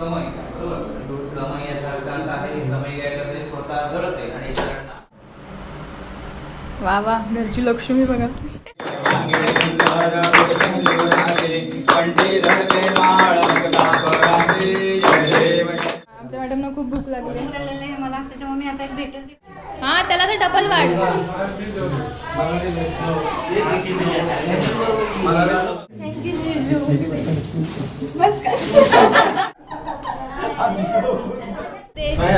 समय बरोबर समय याचा अर्थ आहे समय काय करते स्वतः जळते आणि इतरांना वा वा घरची लक्ष्मी बघा. आमच्या मॅडमना खूप भूक लागली मला त्याच्यामुळे मी आता एक भेटेल. हा त्याला तर डबल वाढ. थँक्यू जिजू.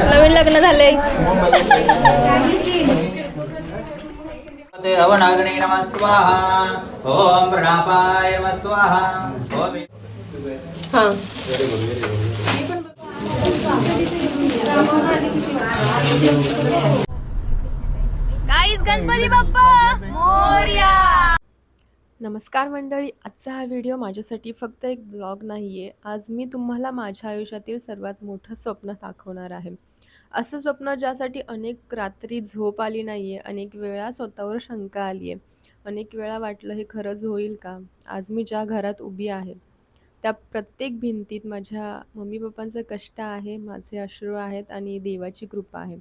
नवीन लग्न झालंय. हवनाग्ने नमः स्वाहा ओम प्रणापाय नमः स्वाहा ओम हा गाईस गणपती बाप्पा मोरया. नमस्कार मंडळी, आजचा हा व्हिडिओ माझ्यासाठी फक्त एक ब्लॉग नाही आहे. आज मी तुम्हाला माझ्या आयुष्यातील सर्वात मोठं स्वप्न दाखवणार आहे. असं स्वप्न ज्यासाठी अनेक रात्री झोप आली नाही आहे, अनेक वेळा स्वतःवर शंका आली आहे, अनेक वेळा वाटलं हे खरंच होईल का. आज मी ज्या घरात उभी आहे त्या प्रत्येक भिंतीत माझ्या मम्मी पप्पांचं कष्ट आहे, माझे अश्रू आहेत आणि देवाची कृपा आहे.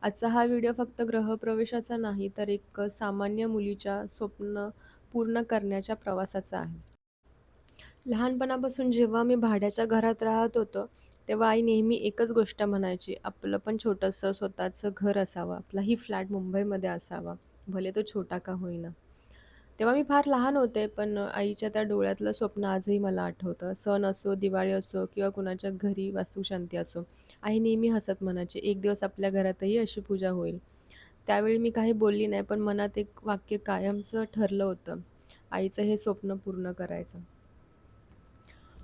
आजचा हा व्हिडिओ फक्त गृहप्रवेशाचा नाही, तर एक सामान्य मुलीच्या स्वप्न पूर्ण करण्याच्या प्रवासाचा आहे. लहानपणापासून जेव्हा मी भाड्याच्या घरात राहत होतो तेव्हा आई नेहमी एकच गोष्ट म्हणायची, आपलं पण छोटंसं स्वतःचं घर असावं, आपलाही फ्लॅट मुंबईमध्ये असावा, भले तो छोटा का होईना. तेव्हा मी फार लहान होते, पण आईच्या त्या डोळ्यातलं स्वप्न आजही मला आठवतं. सण असो, दिवाळी असो किंवा कुणाच्या घरी वास्तुशांती असो, आई नेहमी हसत म्हणायची, एक दिवस आपल्या घरातही अशी पूजा होईल. त्यावेळी मी काही बोलली नाही, पण मनात एक वाक्य कायमचं ठरलं होतं, आईचं हे स्वप्न पूर्ण करायचं.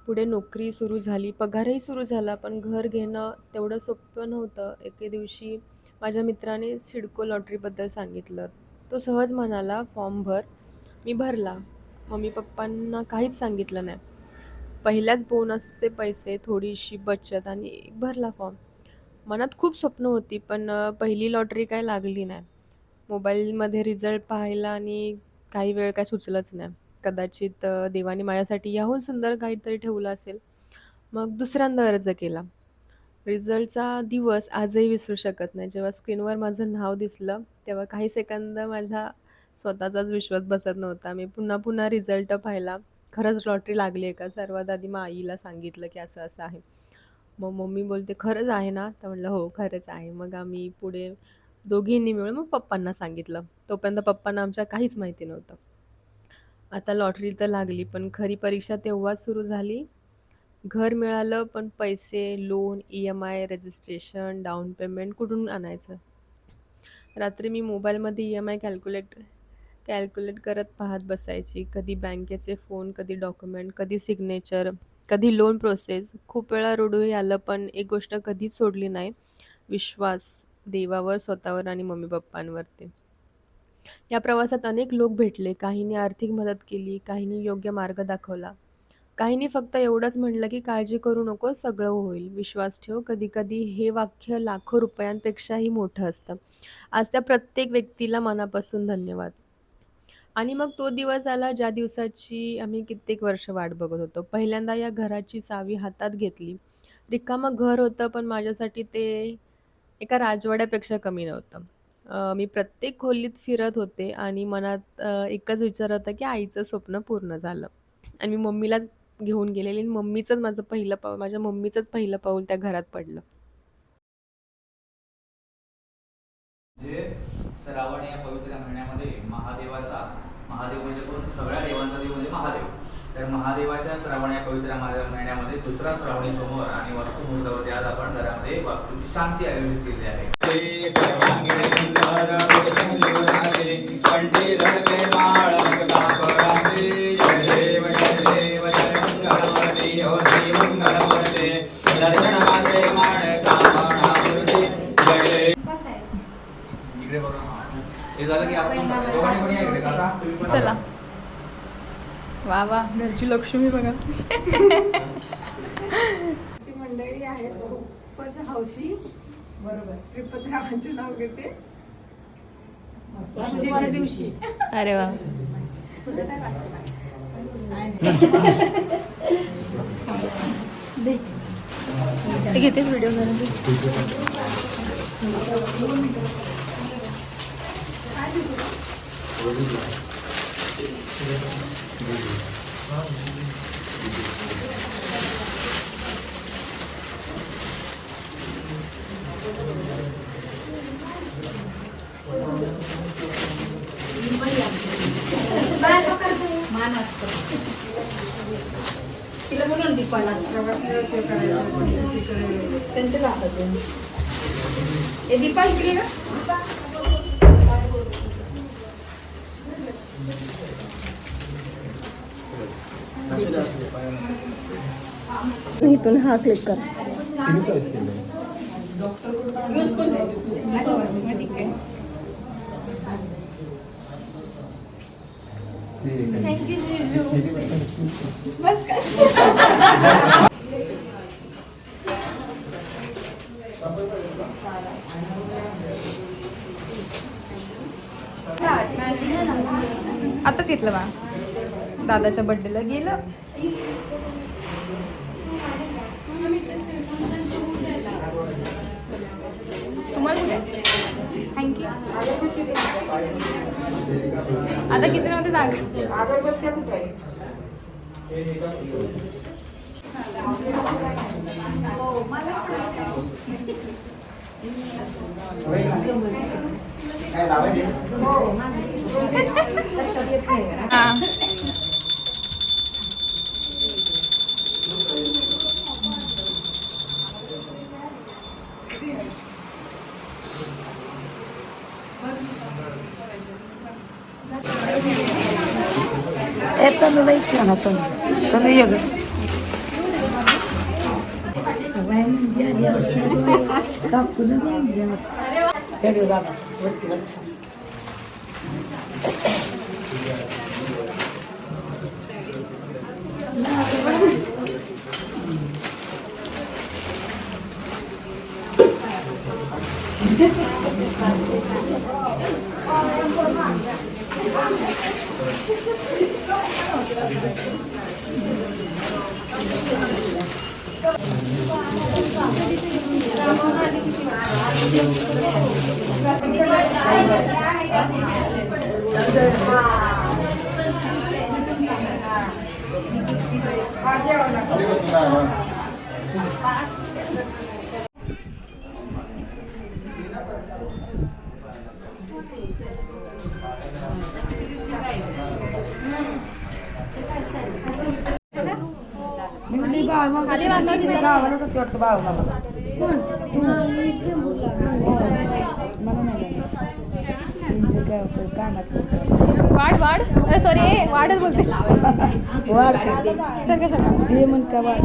पुढे नोकरी सुरू झाली, पगारही सुरू झाला, पण घर घेणं तेवढं सोपं नव्हतं. एके दिवशी माझ्या मित्राने सिडको लॉटरीबद्दल सांगितलं. तो सहज म्हणाला, फॉर्म भर. मी भरला. मम्मी पप्पांना काहीच सांगितलं नाही. पहिल्याच बोनसचे पैसे, थोडीशी बचत आणि भरला फॉर्म. मनात खूप स्वप्न होती, पण पहिली लॉटरी काय लागली नाही. मोबाईलमध्ये रिझल्ट पाहायला आणि काही वेळ काय सुचलंच नाही. कदाचित देवाने माझ्यासाठी याहून सुंदर काहीतरी ठेवलं असेल. मग दुसऱ्यांदा अर्ज केला. रिझल्टचा दिवस आजही विसरू शकत नाही. जेव्हा स्क्रीनवर माझं नाव दिसलं तेव्हा काही सेकंद माझ्या स्वतःचाच विश्वास बसत नव्हता. मी पुन्हा पुन्हा रिझल्ट पाहिला. खरंच लॉटरी लागली आहे का? सर्वात आधी मग आईला सांगितलं की असं असं आहे. मग मम्मी बोलते, खरंच आहे ना? तर म्हटलं हो खरंच आहे. मग आम्ही पुढे दोघींनी मिळून मग पप्पांना सांगितलं. तोपर्यंत पप्पांना आमच्या काहीच माहिती नव्हतं. आता लॉटरी तर लागली, पण खरी परीक्षा तेव्हाच सुरू झाली. घर मिळालं, पण पैसे, loan, EMI, registration, down payment कुठून आणायचं? रात्री मी मोबाईलमध्ये EMI कॅल्क्युलेट करत पाहत बसायची. कधी बँकेचे फोन, कधी डॉक्युमेंट, कधी सिग्नेचर, कधी लोन प्रोसेस. खूप वेळा रडूही आलं, पण एक गोष्ट कधीच सोडली नाही, विश्वास देवावर, स्वतःवर आणि मम्मी पप्पांवरती. या प्रवासात अनेक लोक भेटले. काहींनी आर्थिक मदत केली, काहींनी योग्य मार्ग दाखवला, काहींनी फक्त एवढंच म्हटलं की काळजी करू नको, सगळं होईल, विश्वास ठेव. कधी-कधी हे वाक्य लाखो रुपयांपेक्षाही मोठं असतं. आज त्या प्रत्येक व्यक्तीला मनापासून धन्यवाद. आणि मग तो दिवस आला ज्या दिवसाची आम्ही कित्येक वर्ष वाट बघत होतो. पहिल्यांदा या घराची चावी हातात घेतली. रिकामं घर होतं, पण माझ्यासाठी ते एका राजवाड्यापेक्षा कमी नव्हतं. मी प्रत्येक खोलीत फिरत होते आणि मनात एकच विचार होता की आईचं स्वप्न पूर्ण झालं. आणि मी मम्मीलाच घेऊन गेलेली आणि माझ्या मम्मीचंच पहिलं पाऊल त्या घरात पडलं. जे श्रावण या पवित्र महिन्यामध्ये महादेव म्हणजे कोण? सगळ्या देवांचा देव म्हणजे महादेव. तर महादेवाच्या श्रावण या पवित्र महिन्यामध्ये दुसरा श्रावणी सोमवार आणि वास्तुमुहूर्तावरती आज आपण घरामध्ये वास्तूची शांती आयोजित केली आहे. चला. वा वा घरची लक्ष्मी बघा. मंडळी आहेत खूपच हौशी. बरोबर, श्रीपतरावांचे नाव घेते. पूजेच्या दिवशी. अरे वा. ते घेतेच व्हिडिओ करून. तिला बोलून दीपाला त्यांच्या हातात हे दीपा इकडे ना. इथून हा क्लिक कर. थँक्यू जीजू. बस काय आताच घेतलं बा. दादाच्या बर्थडेला गेलं. तुम्हाला कुठे? थँक्यू. आता किचनमध्ये जागा. हा. खाली बांधा तिथं गावाला कसं वाटतं बाळा कोण वाढ वाढ सॉरी वाढच बोलते वाढ सर सर हे म्हणता वाढ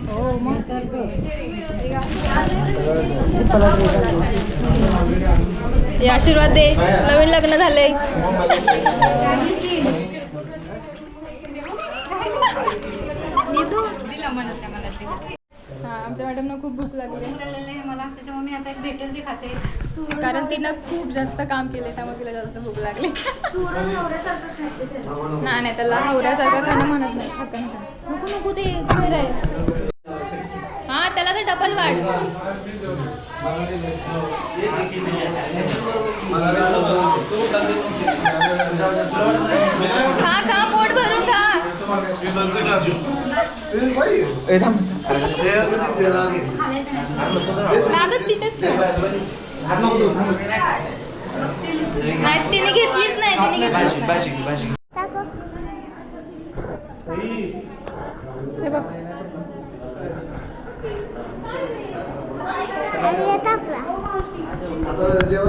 हो मग हे आशीर्वाद दे नवीन लग्न झालंय आमच्या मॅडमना खूप भूक लागली मला त्याच्यामुळे मी आता एक भेटच बी खाते कारण तिनं खूप जास्त काम केले त्यामुळे तिला जास्त भूक लागली नाही नाही त्याला हावऱ्यासारखं खाणं म्हणत नाही नको नको ते बाहेर आहे हा त्याला तर डबल वाढ खा खा पोट भरून खा दादा तिथेच ठेव नाही तिने घेतलीच नाही तिने घेतलीच नाही हे बघ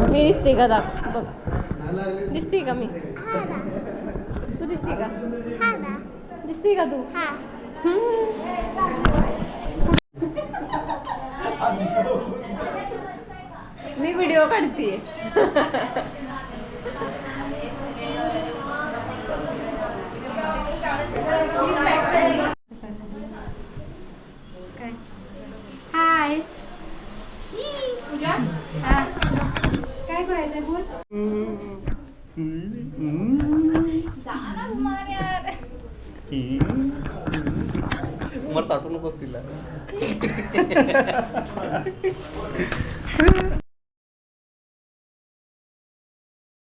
मी दिसते का दाख बघ दिसते का मी तू दिसते का दिसते का तू मी व्हिडिओ काढते हाय पूजा काय करायचंय बोल नंबर चाटू नकोस तिला.